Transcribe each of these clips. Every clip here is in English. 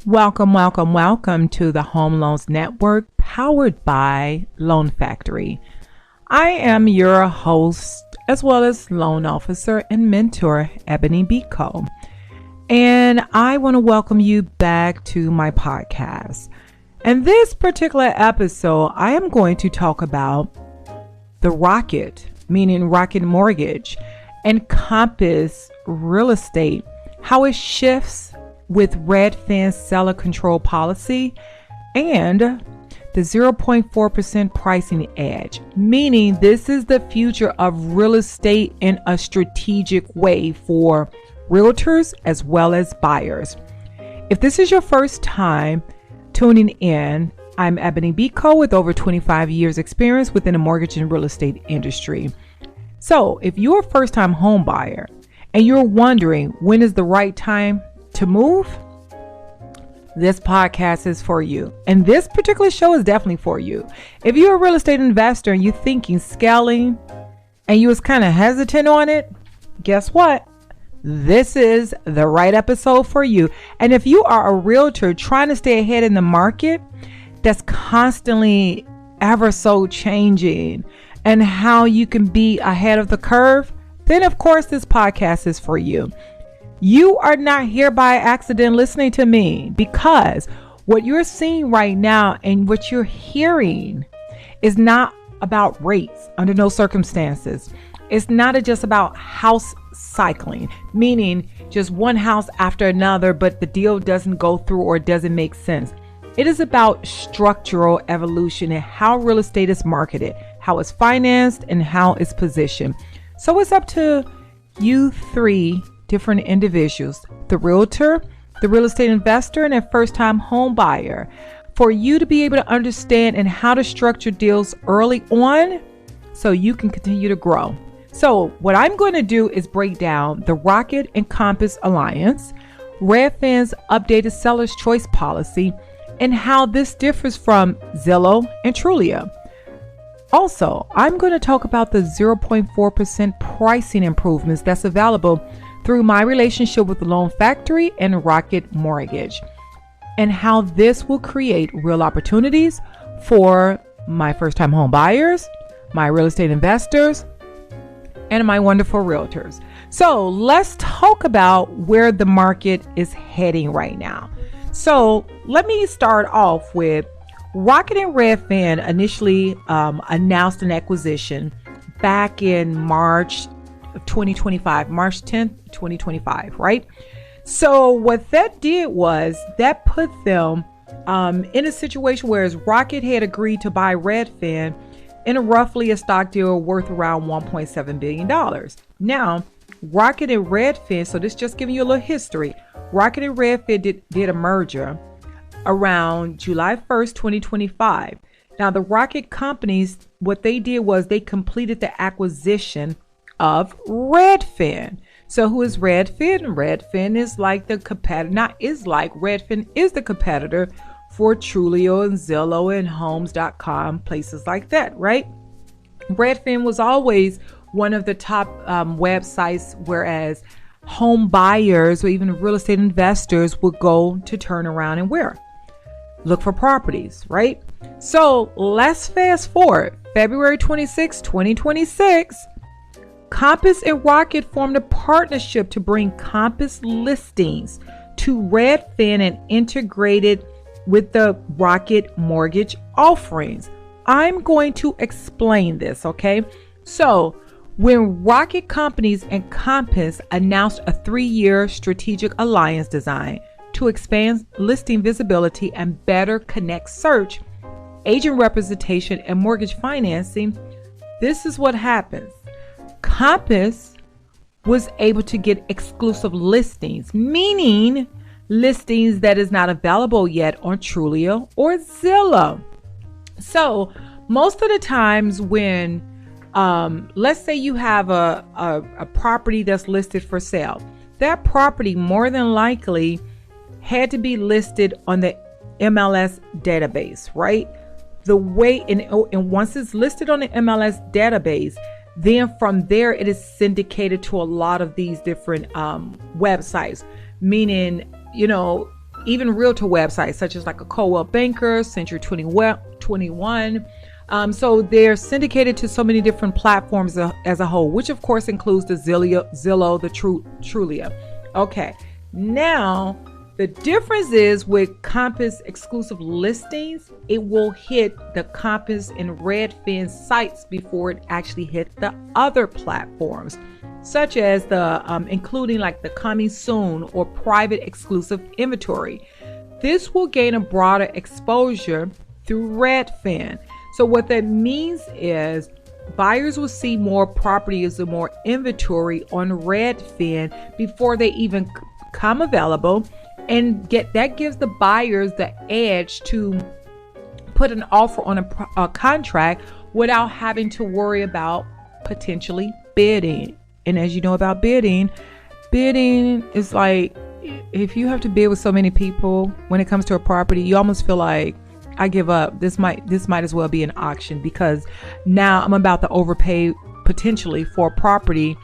Welcome, welcome, welcome to the Home Loans Network powered by Loan Factory. I am your host as well as loan officer and mentor, Ebony Biko. And I want to welcome you back to my podcast. In this particular episode, I am going to talk about the Rocket, meaning Rocket Mortgage, and Compass Real Estate, how it shifts with Redfin's seller control policy and the 0.4% pricing edge, meaning this is the future of real estate in a strategic way for realtors as well as buyers. If this is your first time tuning in, I'm Ebony Biko with over 25 years experience within the mortgage and real estate industry. So if you're a first-time home buyer and you're wondering when is the right time to move, this podcast is for you. And this particular show is definitely for you. If you're a real estate investor and you're thinking scaling and you was kind of hesitant on it, guess what? This is the right episode for you. And if you are a realtor trying to stay ahead in the market that's constantly ever so changing and how you can be ahead of the curve, then of course this podcast is for you. You are not here by accident listening to me, because what you're seeing right now and what you're hearing is not about rates under no circumstances. It's not just about house cycling, meaning just one house after another, but the deal doesn't go through or doesn't make sense. It is about structural evolution and how real estate is marketed, how it's financed, and how it's positioned. So it's up to you three different individuals, the realtor, the real estate investor, and a first-time home buyer, for you to be able to understand and how to structure deals early on so you can continue to grow. So what I'm going to do is break down the Rocket and Compass Alliance, Redfin's updated seller's choice policy, and how this differs from Zillow and Trulia. Also, I'm going to talk about the 0.4% pricing improvements that's available through my relationship with the Loan Factory and Rocket Mortgage, and how this will create real opportunities for my first-time home buyers, my real estate investors, and my wonderful realtors. So let's talk about where the market is heading right now. So let me start off with Rocket and Redfin initially announced an acquisition back in March of 2025, March 10th, 2025, right? So what that did was that put them in a situation where Rocket had agreed to buy Redfin in a stock deal worth around $1.7 billion. Now, Rocket and Redfin, so this just giving you a little history. Rocket and Redfin did a merger around July 1st, 2025. Now, the Rocket companies, what they did was they completed the acquisition of Redfin. So who is Redfin? Redfin is like the competitor, Redfin is the competitor for Trulia and Zillow and Homes.com, places like that, right? Redfin was always one of the top websites, whereas home buyers or even real estate investors would go to turn around and look for properties, right? So let's fast forward. February 26, 2026, Compass and Rocket formed a partnership to bring Compass listings to Redfin and integrated with the Rocket mortgage offerings. I'm going to explain this, okay? So when Rocket companies and Compass announced a 3-year strategic alliance design to expand listing visibility and better connect search, agent representation, and mortgage financing, this is what happens. Compass was able to get exclusive listings, meaning listings that is not available yet on Trulia or Zillow. So most of the times when, let's say you have a property that's listed for sale, that property more than likely had to be listed on the MLS database, right? The way, and once it's listed on the MLS database, then from there it is syndicated to a lot of these different websites, meaning, even realtor websites such as like a Coldwell Banker, Century 21. So they're syndicated to so many different platforms as a whole, which of course includes the Zillow, the Trulia. Okay, now the difference is with Compass exclusive listings, it will hit the Compass and Redfin sites before it actually hit the other platforms, such as the including like the coming soon or private exclusive inventory. This will gain a broader exposure through Redfin. So what that means is buyers will see more properties or more inventory on Redfin before they even come available, and that gives the buyers the edge to put an offer on a contract without having to worry about potentially bidding. And as you know about bidding is like, if you have to bid with so many people when it comes to a property, you almost feel like, I give up. This might as well be an auction, because now I'm about to overpay potentially for a property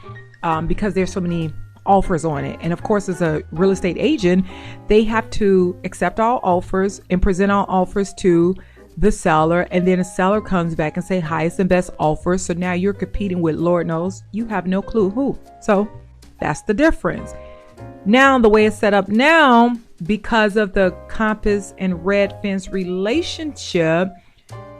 because there's so many offers on it. And of course, as a real estate agent, they have to accept all offers and present all offers to the seller, and then the seller comes back and say highest and best offer. So now you're competing with, Lord knows, you have no clue who. So that's the difference. Now, the way it's set up now, because of the Compass and Redfin's relationship,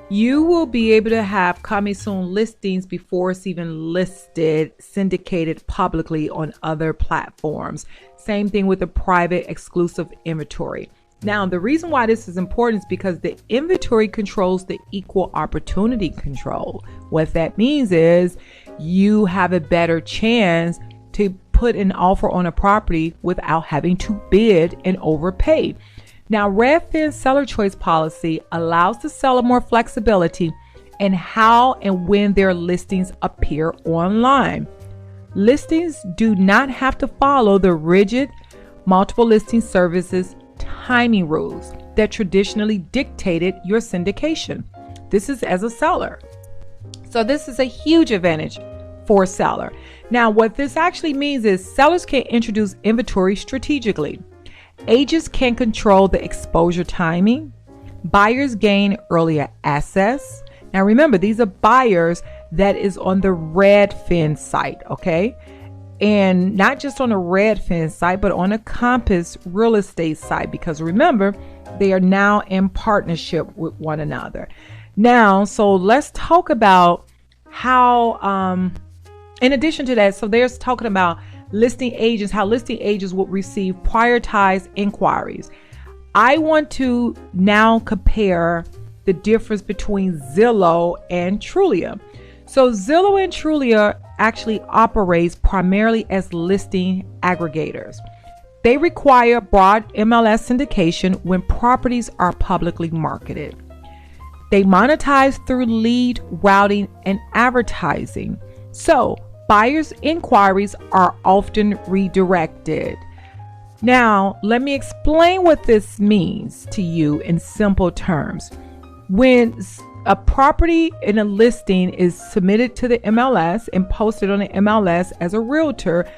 you will be able to have coming soon listings before it's even listed, syndicated publicly on other platforms. Same thing with the private exclusive inventory. Now, the reason why this is important is because the inventory controls the equal opportunity control. What that means is you have a better chance to put an offer on a property without having to bid and overpay. Now, Redfin's seller choice policy allows the seller more flexibility in how and when their listings appear online. Listings do not have to follow the rigid multiple listing services timing rules that traditionally dictated your syndication. This is as a seller. So this is a huge advantage for a seller. Now, what this actually means is sellers can introduce inventory strategically. Agents can control the exposure timing. Buyers gain earlier access. Now, remember, these are buyers that is on the Redfin site, okay? And not just on a Redfin site, but on a Compass real estate site, because remember, they are now in partnership with one another. Now, so let's talk about how, in addition to that, so there's talking about listing agents, how listing agents will receive prioritized inquiries. I want to now compare the difference between Zillow and Trulia. So Zillow and Trulia actually operates primarily as listing aggregators. They require broad MLS syndication when properties are publicly marketed. They monetize through lead routing and advertising. So buyers' inquiries are often redirected. Now, let me explain what this means to you in simple terms. When a property in a listing is submitted to the MLS and posted on the MLS as a realtor,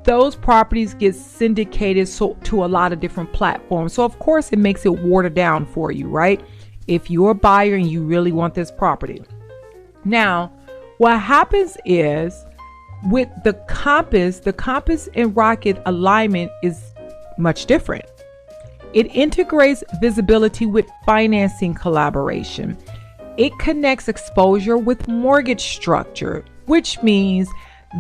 those properties get syndicated to a lot of different platforms. So of course it makes it watered down for you, right? If you're a buyer and you really want this property. Now, what happens is with the Compass and Rocket alignment is much different. It integrates visibility with financing collaboration. It connects exposure with mortgage structure, which means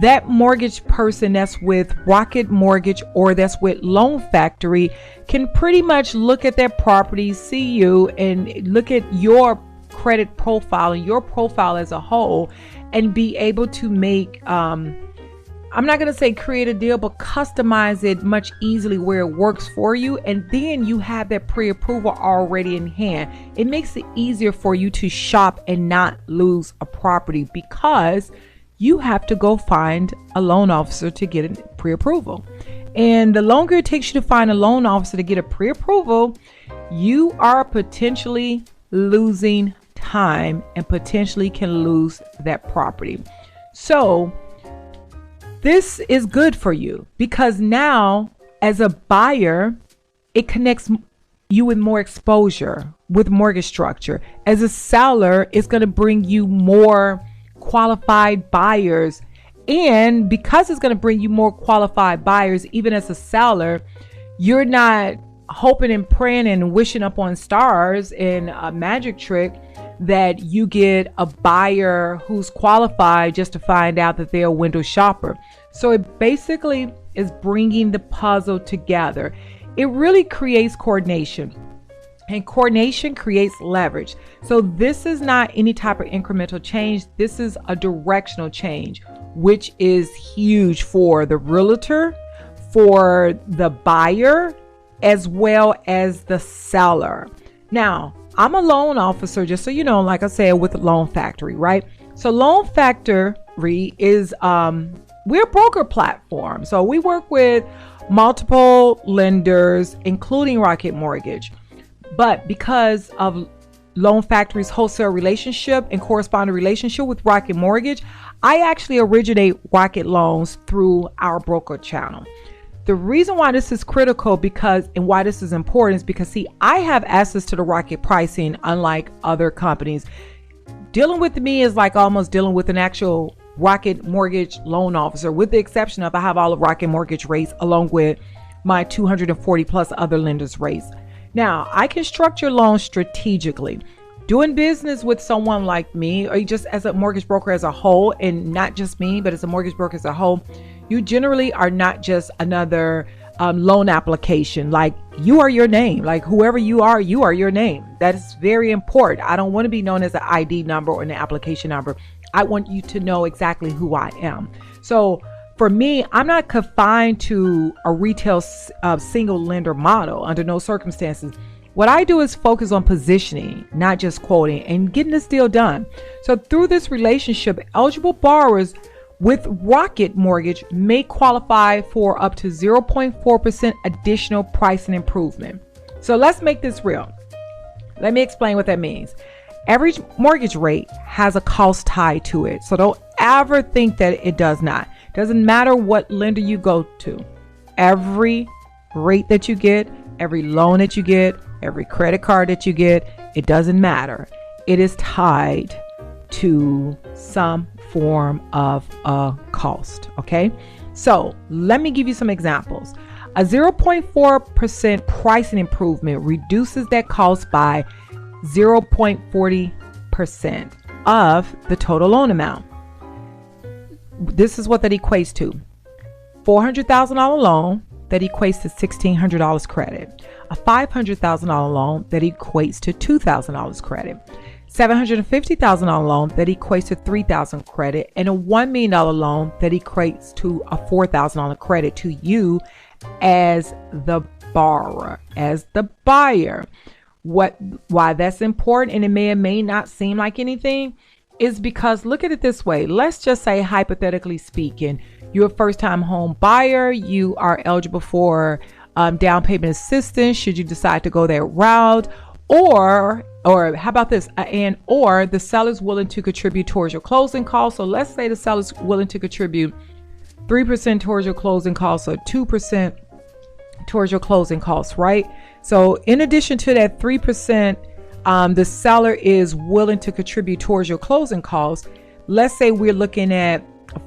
that mortgage person that's with Rocket Mortgage or that's with Loan Factory can pretty much look at their property, see you, and look at your credit profile and your profile as a whole, and be able to make, I'm not going to say create a deal, but customize it much easily where it works for you. And then you have that pre-approval already in hand. It makes it easier for you to shop and not lose a property, because you have to go find a loan officer to get a pre-approval. And the longer it takes you to find a loan officer to get a pre-approval, you are potentially losing time and potentially can lose that property. So this is good for you, because now as a buyer, it connects you with more exposure with mortgage structure. As a seller, it's going to bring you more qualified buyers. And because it's going to bring you more qualified buyers, even as a seller, you're not hoping and praying and wishing up on stars in a magic trick that you get a buyer who's qualified just to find out that they're a window shopper. So it basically is bringing the puzzle together. It really creates coordination, and coordination creates leverage. So this is not any type of incremental change. This is a directional change, which is huge for the realtor, for the buyer, as well as the seller. Now, I'm a loan officer, just so you know, like I said, with Loan Factory, right? So Loan Factory is, we're a broker platform. So we work with multiple lenders, including Rocket Mortgage. But because of Loan Factory's wholesale relationship and corresponding relationship with Rocket Mortgage, I actually originate Rocket loans through our broker channel. The reason why this is critical and why this is important is because, see, I have access to the Rocket pricing, unlike other companies. Dealing with me is like almost dealing with an actual Rocket Mortgage loan officer, with the exception of I have all of Rocket Mortgage rates along with my 240 plus other lenders rates. Now, I can structure loans strategically. Doing business with someone like me, or just as a mortgage broker as a whole, and not just me, but as a mortgage broker as a whole, you generally are not just another loan application. Like, you are your name. Like, whoever you are your name. That is very important. I don't want to be known as an ID number or an application number. I want you to know exactly who I am. So for me, I'm not confined to a retail single lender model under no circumstances. What I do is focus on positioning, not just quoting, and getting this deal done. So through this relationship, eligible borrowers with Rocket Mortgage may qualify for up to 0.4% additional pricing improvement. So let's make this real. Let me explain what that means. Every mortgage rate has a cost tied to it. So don't ever think that it does not. Doesn't matter what lender you go to. Every rate that you get, every loan that you get, every credit card that you get, it doesn't matter. It is tied to some form of a cost. Okay. So let me give you some examples. A 0.4% pricing improvement reduces that cost by 0.40% of the total loan amount. This is what that equates to. $400,000 loan that equates to $1,600 credit. A $500,000 loan that equates to $2,000 credit. $750,000 loan that equates to $3,000 credit, and a $1 million loan that equates to a $4,000 credit to you as the borrower, as the buyer. Why that's important, and it may or may not seem like anything, is because look at it this way. Let's just say, hypothetically speaking, you're a first-time home buyer. You are eligible for down payment assistance should you decide to go that route, or how about this? Or the seller's willing to contribute towards your closing costs. So let's say the seller's willing to contribute 3% towards your closing costs, or 2% towards your closing costs, right? So in addition to that 3%, the seller is willing to contribute towards your closing costs. Let's say we're looking at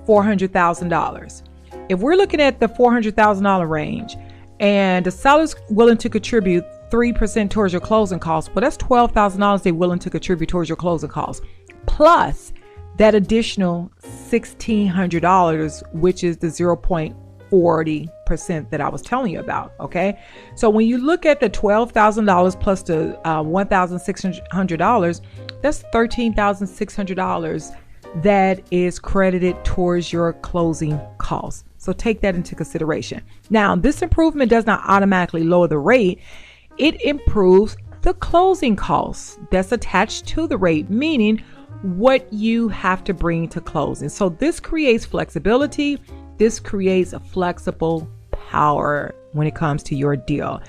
$400,000. If we're looking at the $400,000 range and the seller's willing to contribute 3% towards your closing costs, well, that's $12,000 they're willing to contribute towards your closing costs, plus that additional $1,600, which is the 0.40% that I was telling you about. Okay. So when you look at the $12,000 plus the $1,600, that's $13,600 that is credited towards your closing costs. So take that into consideration. Now, this improvement does not automatically lower the rate. It improves the closing costs that's attached to the rate, meaning what you have to bring to closing. So this creates flexibility. This creates a flexible power when it comes to your deal.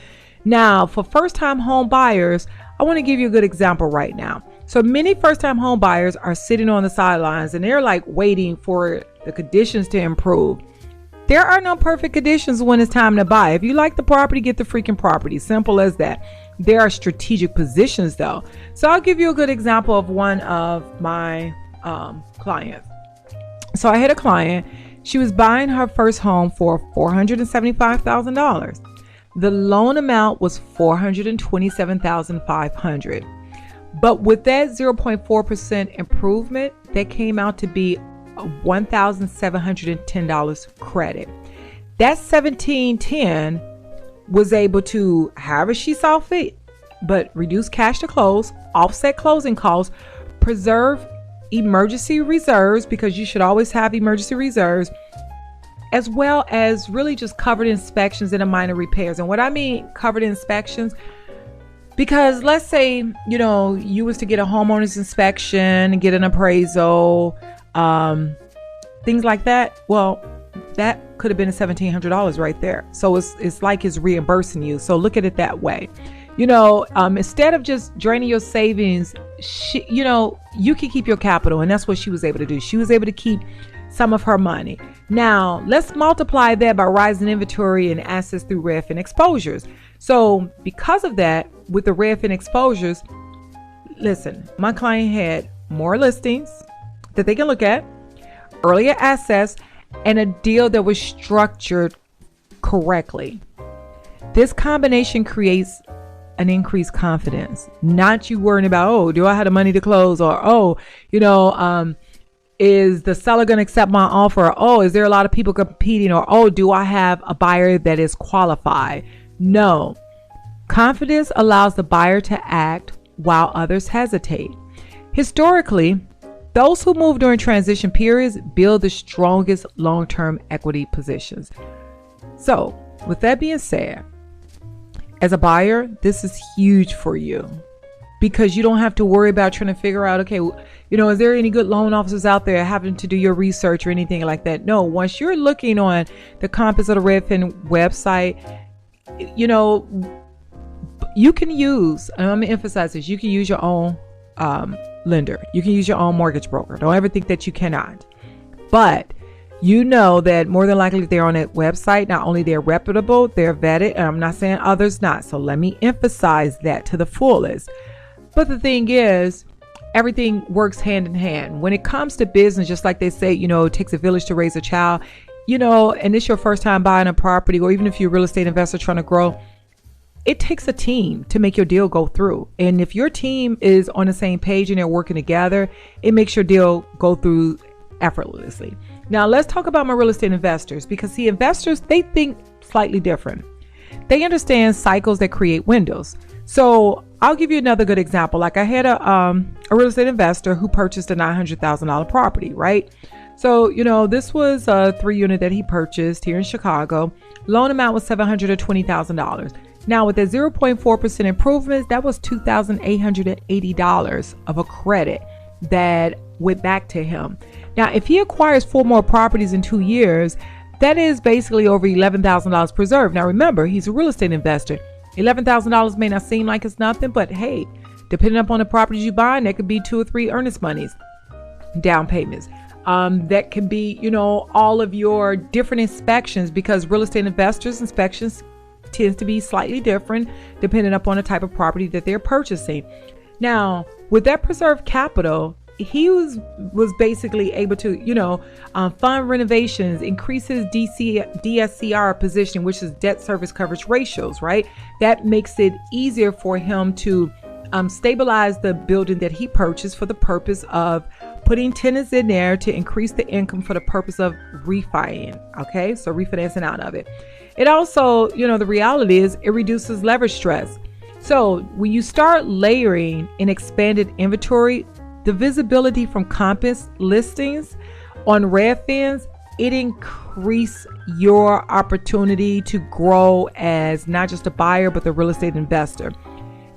Now, for first-time home buyers, I want to give you a good example right now. So many first-time home buyers are sitting on the sidelines and they're like waiting for the conditions to improve. There are no perfect conditions when it's time to buy. If you like the property, get the freaking property. Simple as that. There are strategic positions though. So I'll give you a good example of one of my clients. So I had a client. She was buying her first home for $475,000. The loan amount was $427,500. But with that 0.4% improvement, that came out to be $1,710 credit. That $1,710 was able to, however she saw fit, but reduce cash to close, offset closing costs, preserve emergency reserves, because you should always have emergency reserves, as well as really just covered inspections and a minor repairs. And what I mean covered inspections, because let's say, you was to get a homeowner's inspection and get an appraisal, things like that. Well, that could have been $1,700 right there. So it's like it's reimbursing you. So look at it that way. Instead of just draining your savings, you can keep your capital. And that's what she was able to do. She was able to keep some of her money. Now let's multiply that by rising inventory and assets through Redfin exposures. So because of that, with the Redfin exposures, listen, my client had more listings that they can look at, earlier access, and a deal that was structured correctly. This combination creates an increased confidence, not you worrying about, do I have the money to close? Or, is the seller going to accept my offer? Is there a lot of people competing? Or, do I have a buyer that is qualified? No. Confidence allows the buyer to act while others hesitate. Historically, those who move during transition periods build the strongest long-term equity positions. So, with that being said, as a buyer, this is huge for you, because you don't have to worry about trying to figure out, okay, is there any good loan officers out there having to do your research or anything like that? No, once you're looking on the compass of the Redfin website, you can use, and I'm going to emphasize this, you can use your own lender. You can use your own mortgage broker. Don't ever think that you cannot. But that more than likely, if they're on that website, not only they're reputable, they're vetted, and I'm not saying others not. So let me emphasize that to the fullest. But the thing is, everything works hand in hand. When it comes to business, just like they say, it takes a village to raise a child, and it's your first time buying a property, or even if you're a real estate investor trying to grow, it takes a team to make your deal go through. And if your team is on the same page and they're working together, it makes your deal go through effortlessly. Now let's talk about my real estate investors, because see, investors, they think slightly different. They understand cycles that create windows. So I'll give you another good example. Like I had a real estate investor who purchased a $900,000 property, right? So, this was a 3-unit that he purchased here in Chicago. Loan amount was $720,000. Now with that 0.4% improvements, that was $2,880 of a credit that went back to him. Now, if he acquires 4 more properties in 2 years, that is basically over $11,000 preserved. Now remember, he's a real estate investor. $11,000 may not seem like it's nothing, but hey, depending upon the properties you buy, that could be 2 or 3 earnest monies, down payments. That can be, all of your different inspections, because real estate investors' inspections tends to be slightly different depending upon the type of property that they're purchasing. Now, with that preserved capital, he was basically able to, fund renovations, increase his DSCR position, which is debt service coverage ratios, right? That makes it easier for him to stabilize the building that he purchased for the purpose of putting tenants in there to increase the income for the purpose of refinancing. Okay, so refinancing out of it. It also, the reality is it reduces leverage stress. So when you start layering an expanded inventory, the visibility from compass listings on Redfin, it increases your opportunity to grow as not just a buyer, but the real estate investor.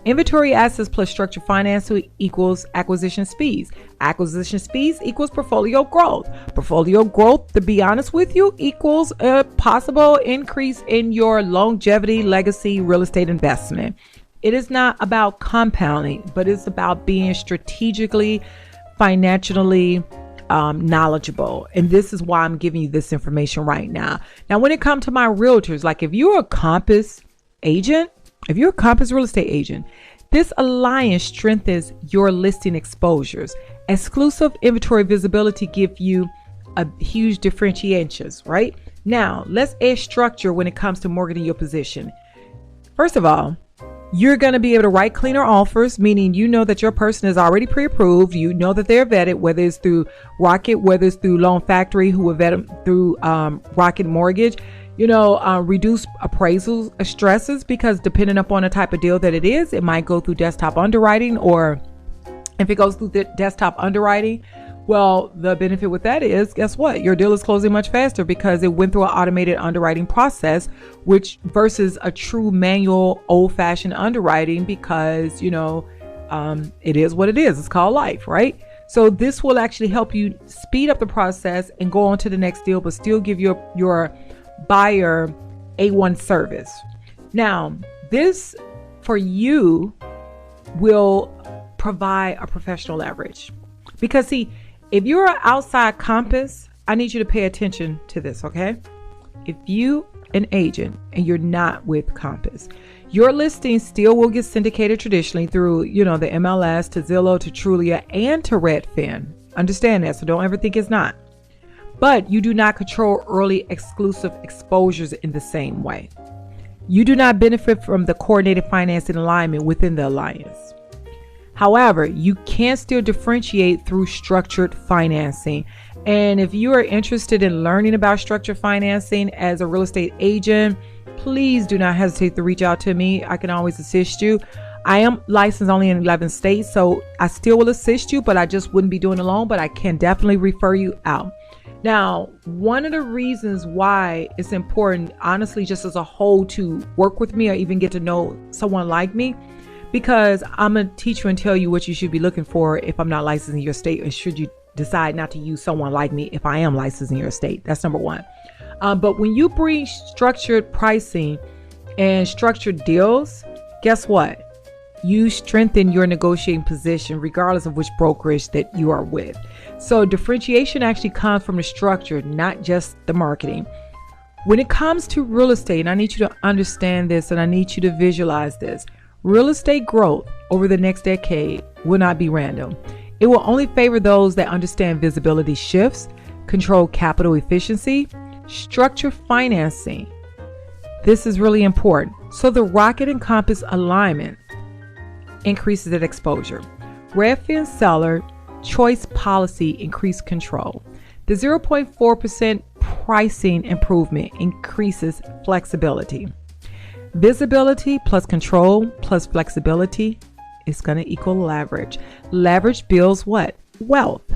Inventory assets plus structured financing equals acquisition speeds. Acquisition speeds equals portfolio growth. Portfolio growth, to be honest with you, equals a possible increase in your longevity legacy real estate investment. It is not about compounding, but it's about being strategically, financially knowledgeable. And this is why I'm giving you this information right now. Now, when it comes to my realtors, like if you're a Compass agent, if you're a Compass real estate agent, this alliance strengthens your listing exposures. Exclusive inventory visibility give you a huge differentiations, right? Now, let's add structure when it comes to mortgaging your position. First of all, you're going to be able to write cleaner offers, meaning you know that your person is already pre-approved. You know that they're vetted, whether it's through Rocket, whether it's through Loan Factory, who will vet them through Rocket Mortgage. Reduce appraisal stresses, because depending upon the type of deal that it is, it might go through desktop underwriting, or if it goes through the desktop underwriting, well, the benefit with that is, guess what? Your deal is closing much faster because it went through an automated underwriting process, which versus a true manual old-fashioned underwriting, because, it is what it is. It's called life, right? So this will actually help you speed up the process and go on to the next deal, but still give your buyer A1 service. Now, this for you will provide a professional leverage, because see, if you're outside Compass, I need you to pay attention to this, okay? If you an agent and you're not with Compass, your listing still will get syndicated traditionally through, the MLS, to Zillow, to Trulia, and to Redfin. Understand that, so don't ever think it's not. But you do not control early exclusive exposures in the same way. You do not benefit from the coordinated financing alignment within the alliance. However, you can still differentiate through structured financing. And if you are interested in learning about structured financing as a real estate agent, please do not hesitate to reach out to me. I can always assist you. I am licensed only in 11 states, so I still will assist you, but I just wouldn't be doing it alone, but I can definitely refer you out. Now, one of the reasons why it's important, honestly, just as a whole, to work with me or even get to know someone like me, because I'm going to teach you and tell you what you should be looking for if I'm not licensed in your state, and should you decide not to use someone like me if I am licensed in your state. That's number one. But when you bring structured pricing and structured deals, guess what? You strengthen your negotiating position regardless of which brokerage that you are with. So differentiation actually comes from the structure, not just the marketing. When it comes to real estate, and I need you to understand this and I need you to visualize this, real estate growth over the next decade will not be random. It will only favor those that understand visibility shifts, control capital efficiency, structure financing. This is really important. So the Rocket and Compass alignment increases that exposure. Redfin seller choice policy increase control. The 0.4% pricing improvement increases flexibility. Visibility plus control plus flexibility is going to equal leverage. Leverage builds what? Wealth.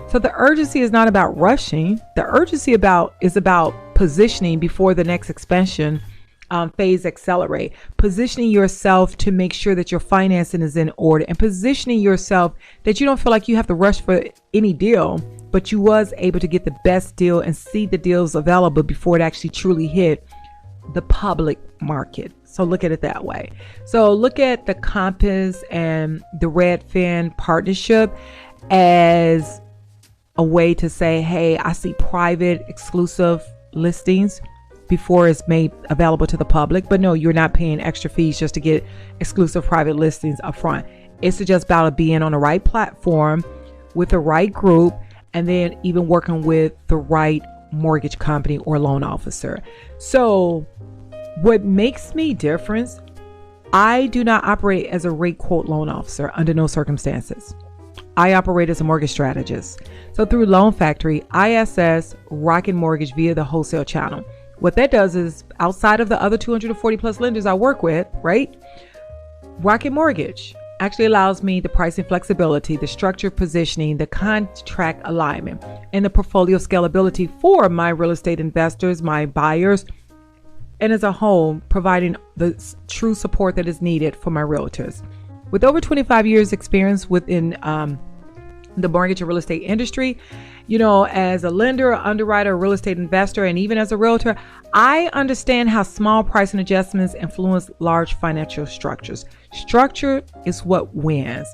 So the urgency is not about rushing. The urgency is about positioning before the next expansion phase accelerate. Positioning yourself to make sure that your financing is in order, and positioning yourself that you don't feel like you have to rush for any deal, but you was able to get the best deal and see the deals available before it actually truly hit the public market. So look at it that way. So look at the Compass and the Redfin partnership as a way to say, hey, I see private exclusive listings before it's made available to the public. But no, you're not paying extra fees just to get exclusive private listings up front. It's just about being on the right platform with the right group, and then even working with the right mortgage company or loan officer. So what makes me different, I do not operate as a rate quote loan officer under no circumstances. I operate as a mortgage strategist. So through Loan Factory, I assess Rocket Mortgage via the wholesale channel. What that does is, outside of the other 240 plus lenders I work with, right? Rocket Mortgage actually allows me the pricing flexibility, the structure positioning, the contract alignment, and the portfolio scalability for my real estate investors, my buyers, and as a whole, providing the true support that is needed for my realtors. With over 25 years experience within the mortgage and real estate industry, as a lender, underwriter, real estate investor, and even as a realtor, I understand how small pricing adjustments influence large financial structures. Structure is what wins,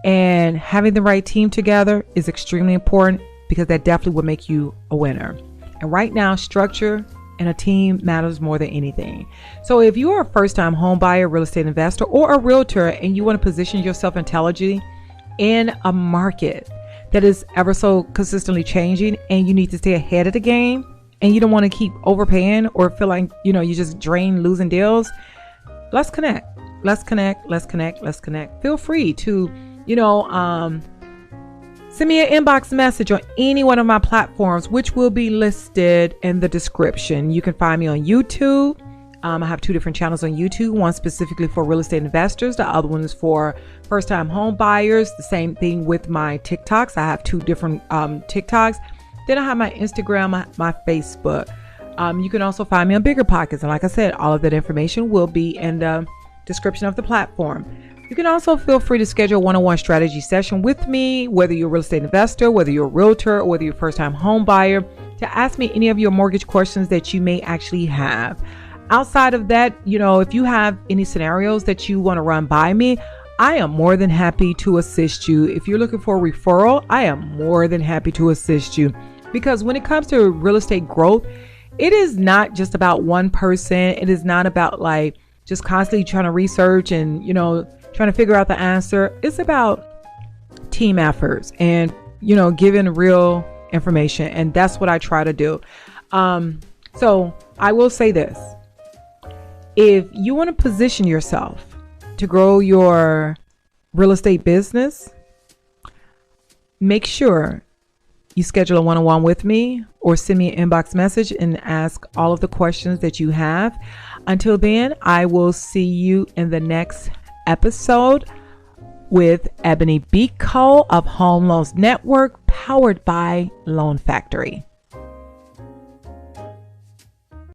and having the right team together is extremely important, because that definitely will make you a winner. And right now, structure and a team matters more than anything. So if you are a first-time home buyer, real estate investor, or a realtor, and you want to position yourself intelligently in a market that is ever so consistently changing, and you need to stay ahead of the game, and you don't want to keep overpaying or feel like, you just drain losing deals, let's connect. Let's connect. Feel free to, send me an inbox message on any one of my platforms, which will be listed in the description. You can find me on YouTube. I have 2 different channels on YouTube, one specifically for real estate investors. The other one is for first-time home buyers. The same thing with my TikToks. I have 2 different TikToks. Then I have my Instagram, my Facebook. You can also find me on Bigger Pockets. And like I said, all of that information will be in the description of the platform. You can also feel free to schedule a one-on-one strategy session with me, whether you're a real estate investor, whether you're a realtor, or whether you're a first-time home buyer, to ask me any of your mortgage questions that you may actually have. Outside of that, if you have any scenarios that you want to run by me, I am more than happy to assist you. If you're looking for a referral, I am more than happy to assist you. Because when it comes to real estate growth, it is not just about one person. It is not about like just constantly trying to research and, trying to figure out the answer. It's about team efforts and, giving real information. And that's what I try to do. So I will say this. If you want to position yourself to grow your real estate business, make sure you schedule a one-on-one with me or send me an inbox message and ask all of the questions that you have. Until then, I will see you in the next episode with Ebony Beco of Home Loans Network, powered by Loan Factory.